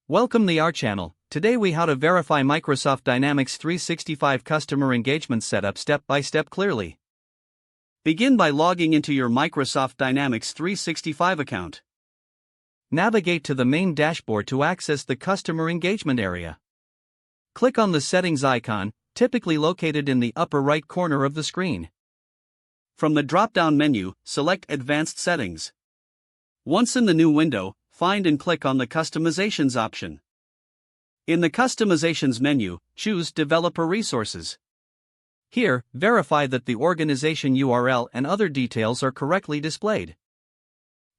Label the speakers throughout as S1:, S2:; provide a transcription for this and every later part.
S1: Welcome to our channel. Today we how to verify Microsoft Dynamics 365 customer engagement setup step by step clearly. Begin by logging into your Microsoft Dynamics 365 account. Navigate to the main dashboard to access the customer engagement area. Click on the settings icon, typically located in the upper right corner of the screen. From the drop-down menu, select Advanced Settings. Once in the new window, find and click on the Customizations option. In the Customizations menu, choose Developer Resources. Here, verify that the organization URL and other details are correctly displayed.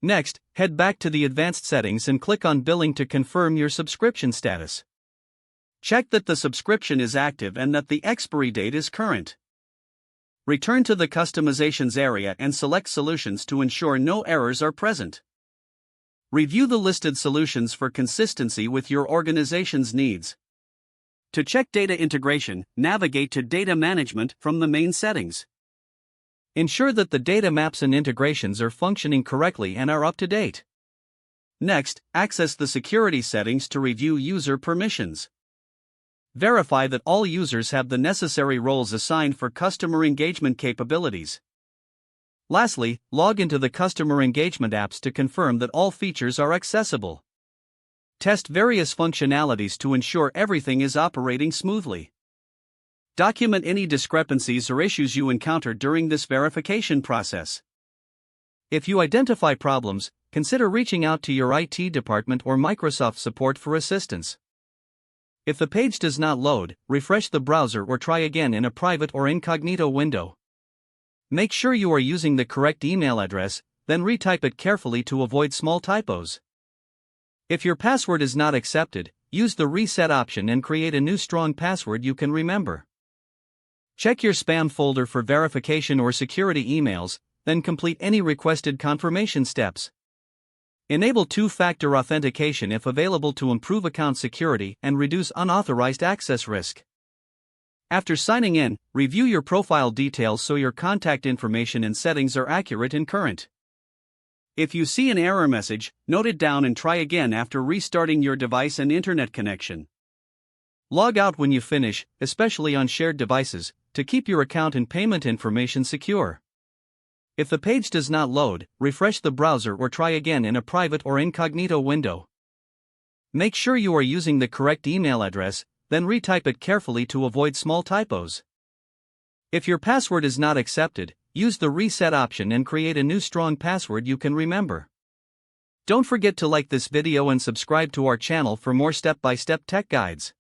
S1: Next, head back to the Advanced Settings and click on Billing to confirm your subscription status. Check that the subscription is active and that the expiry date is current. Return to the Customizations area and select Solutions to ensure no errors are present. Review the listed solutions for consistency with your organization's needs. To check data integration, navigate to Data Management from the main settings. Ensure that the data maps and integrations are functioning correctly and are up to date. Next, access the security settings to review user permissions. Verify that all users have the necessary roles assigned for customer engagement capabilities. Lastly, log into the customer engagement apps to confirm that all features are accessible. Test various functionalities to ensure everything is operating smoothly. Document any discrepancies or issues you encounter during this verification process. If you identify problems, consider reaching out to your IT department or Microsoft support for assistance. If the page does not load, refresh the browser or try again in a private or incognito window. Make sure you are using the correct email address, then retype it carefully to avoid small typos. If your password is not accepted, use the reset option and create a new strong password you can remember. Check your spam folder for verification or security emails, then complete any requested confirmation steps. Enable two-factor authentication if available to improve account security and reduce unauthorized access risk. After signing in, review your profile details so your contact information and settings are accurate and current. If you see an error message, note it down and try again after restarting your device and internet connection. Log out when you finish, especially on shared devices, to keep your account and payment information secure. If the page does not load, refresh the browser or try again in a private or incognito window. Make sure you are using the correct email address, then retype it carefully to avoid small typos. If your password is not accepted, use the reset option and create a new strong password you can remember. Don't forget to like this video and subscribe to our channel for more step-by-step tech guides.